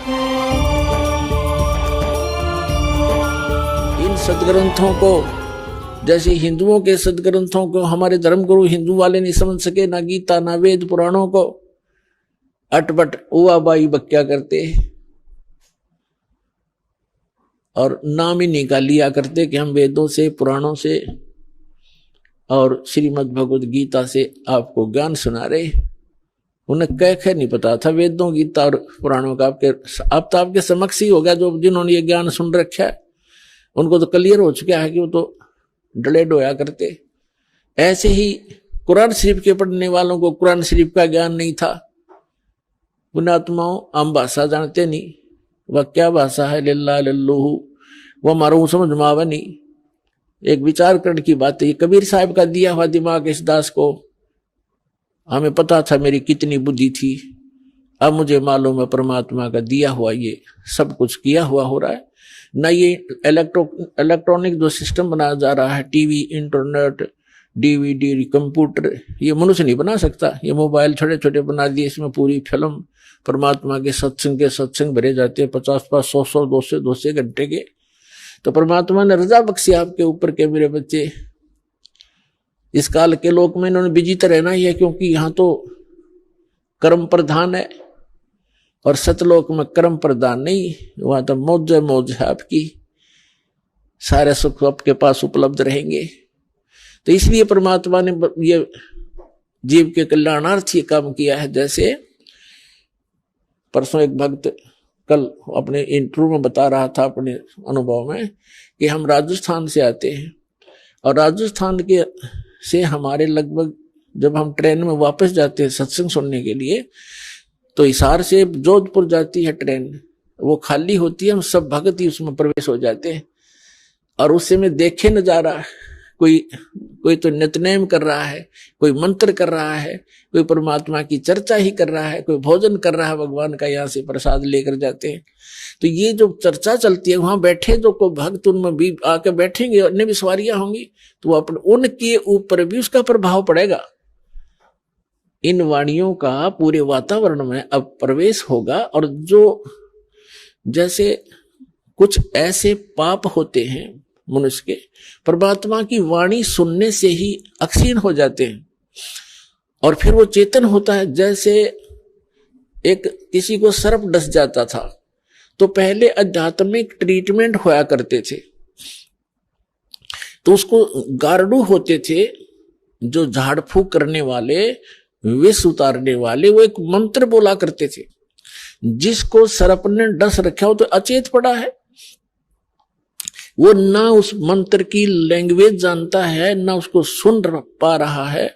इन सदग्रंथों को, जैसे हिंदुओं के सदग्रंथों को हमारे धर्मगुरु हिंदू वाले नहीं समझ सके, ना गीता ना वेद पुराणों को, अटपट उवाबाई बक्या करते और नाम ही निकाल लिया करते कि हम वेदों से, पुराणों से और श्रीमद् भगवद गीता से आपको ज्ञान सुना रहे। उन्हें कह नहीं पता था वेदों, गीता और पुराणों का। अब तो आपके समक्ष ही हो गया, जो जिन्होंने ये ज्ञान सुन रखा है उनको तो क्लियर हो चुका है कि वो तो डले डोया करते। ऐसे ही कुरान शरीफ के पढ़ने वालों को कुरान शरीफ का ज्ञान नहीं था। पुण्यात्माओं, हम भाषा जानते नहीं, वह क्या भाषा है, लिल्ला लल्लूहू, वह मारू समझ मावा नहीं। एक विचार करने की बात है, ये कबीर साहब का दिया हुआ दिमाग इस दास को। हमें पता था मेरी कितनी बुद्धि थी, अब मुझे मालूम है परमात्मा का दिया हुआ ये सब कुछ किया हुआ हो रहा है। न ये इलेक्ट्रॉनिक जो सिस्टम बनाया जा रहा है, टीवी, इंटरनेट, डीवीडी, कंप्यूटर, ये मनुष्य नहीं बना सकता। ये मोबाइल छोटे छोटे बना दिए, इसमें पूरी फिल्म परमात्मा के सत्संग भरे जाते हैं, 50-50, 100-100, 200-200 घंटे के। तो परमात्मा ने रजा बख्शी आपके ऊपर के मेरे बच्चे, इस काल के लोक में इन्होंने विजित रहना ही है, क्योंकि यहाँ तो कर्म प्रधान है और सतलोक में कर्म प्रधान नहीं, वहां तो मौज है आपकी, सारे सुख आपके पास उपलब्ध रहेंगे। तो इसलिए परमात्मा ने ये जीव के कल्याणार्थ ये काम किया है। जैसे परसों एक भक्त कल अपने इंटरव्यू में बता रहा था अपने अनुभव में कि हम राजस्थान से आते हैं और राजस्थान के से हमारे लगभग जब हम ट्रेन में वापस जाते हैं सत्संग सुनने के लिए, तो हिसार से जोधपुर जाती है ट्रेन, वो खाली होती है, हम सब भक्त ही उसमें प्रवेश हो जाते हैं। और उससे में देखे नजारा, कोई तो नित्यनेम कर रहा है, कोई मंत्र कर रहा है, कोई परमात्मा की चर्चा ही कर रहा है, कोई भोजन कर रहा है भगवान का, यहाँ से प्रसाद लेकर जाते हैं। तो ये जो चर्चा चलती है, वहां बैठे जो कोई भक्त उनमें भी आके बैठेंगे, अन्य भी सवारियां होंगी, तो वो अपने उनके ऊपर भी उसका प्रभाव पड़ेगा। इन वाणियों का पूरे वातावरण में अब प्रवेश होगा। और जो जैसे कुछ ऐसे पाप होते हैं मनुष्य के, परमात्मा की वाणी सुनने से ही अक्षीण हो जाते हैं और फिर वो चेतन होता है। जैसे एक किसी को सर्प डस जाता था तो पहले आध्यात्मिक ट्रीटमेंट होया करते थे, तो उसको गार्डू होते थे जो झाड़ फूक करने वाले, विष उतारने वाले, वो एक मंत्र बोला करते थे। जिसको सर्प ने डस रखा हो तो अचेत पड़ा है, वो ना उस मंत्र की लैंग्वेज जानता है, ना उसको सुन पा रहा है,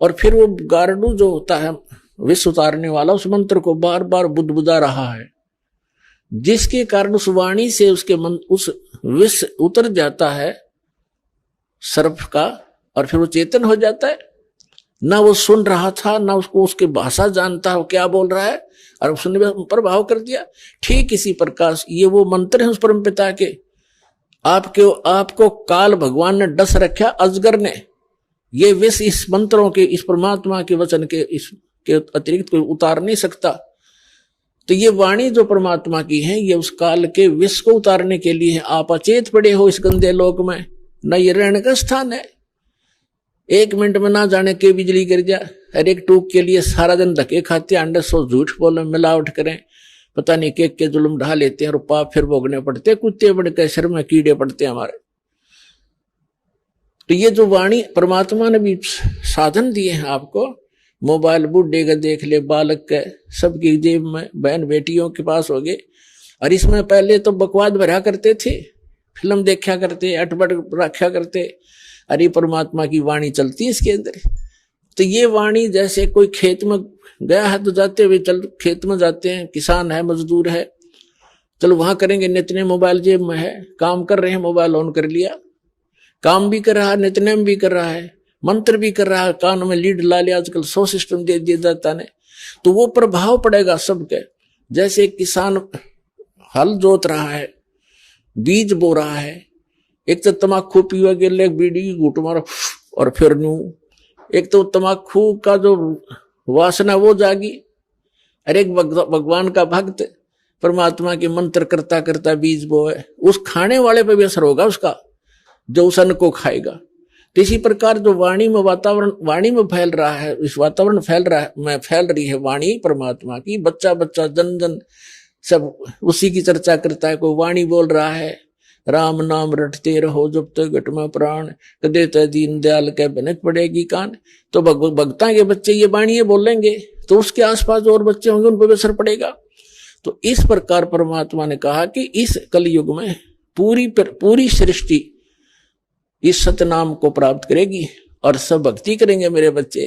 और फिर वो गार्डू जो होता है विष उतारने वाला, उस मंत्र को बार बार बुदबुदा रहा है, जिसके कारण उस वाणी से उसके उस विष उतर जाता है सर्प का, और फिर वो चेतन हो जाता है। ना वो सुन रहा था, ना उसको उसकी भाषा जानता हो क्या बोल रहा है, और सुनने में प्रभाव कर दिया। ठीक इसी प्रकार ये वो मंत्र है उस परम पिता के। आपको काल भगवान ने डस रखा, अजगर ने, ये विष इस मंत्रों के, इस परमात्मा के वचन के इसके अतिरिक्त कोई उतार नहीं सकता। तो ये वाणी जो परमात्मा की है, ये उस काल के विष को उतारने के लिए है। आप अचेत पड़े हो इस गंदे लोक में, न ये रहने का स्थान है। 1 मिनट में ना जाने के बिजली गिर जाए, हर एक टूक के लिए सारा दिन धक्के खाते, अंडे सो झूठ बोले, मिलावट करें, पता नहीं के जुल्म ढा लेते हैं और पाप फिर भोगने पड़ते, कुत्ते बड़े के सिर में कीड़े पड़ते हमारे। तो ये जो वाणी परमात्मा ने भी साधन दिए हैं आपको, मोबाइल बूढ़े का देख ले, बालक के सबकी जेब में, बहन बेटियों के पास हो गए। और इसमें पहले तो बकवाद भरा करते थे, फिल्म देखा करते, अटपट रखा करते, अरे परमात्मा की वाणी चलती है इसके अंदर। तो ये वाणी जैसे कोई खेत में गया है तो जाते हुए चल खेत में जाते हैं, किसान है, मजदूर है, चलो वहां करेंगे, नितने मोबाइल जेब में है, काम कर रहे हैं, मोबाइल ऑन कर लिया, काम भी कर रहा है, नितनेम भी कर रहा है, मंत्र भी कर रहा है, कान में लीड ला लिया, आजकल 100 सिस्टम दे दिया जाता है। तो वो प्रभाव पड़ेगा सबके। जैसे किसान हल जोत रहा है, बीज बो रहा है, एक तो तमाकू पीवा के लिए बीड़ी घूट मारा और फिर न्यू, एक तो तमाकू का जो वासना वो जागी। अरे एक भगवान का भक्त परमात्मा के मंत्र करता करता बीज बोए, उस खाने वाले पे भी असर होगा उसका, जो उस अन्न को खाएगा। तो इसी प्रकार जो वाणी में वातावरण, वाणी में फैल रहा है, इस वातावरण फैल रहा है, में फैल रही है वाणी परमात्मा की, बच्चा बच्चा जन जन सब उसी की चर्चा करता है। कोई वाणी बोल रहा है, राम नाम रटते रहो जब तक घट में प्राण, कदे ते दीन दयाल के बनक पड़ेगी कान। तो भक्ता के बच्चे ये वाणी बोलेंगे तो उसके आसपास जो और बच्चे होंगे उन पर भी असर पड़ेगा। तो इस प्रकार परमात्मा ने कहा कि इस कलयुग में पूरी सृष्टि इस सतनाम को प्राप्त करेगी और सब भक्ति करेंगे मेरे बच्चे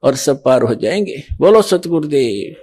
और सब पार हो जाएंगे। बोलो सतगुरुदेव।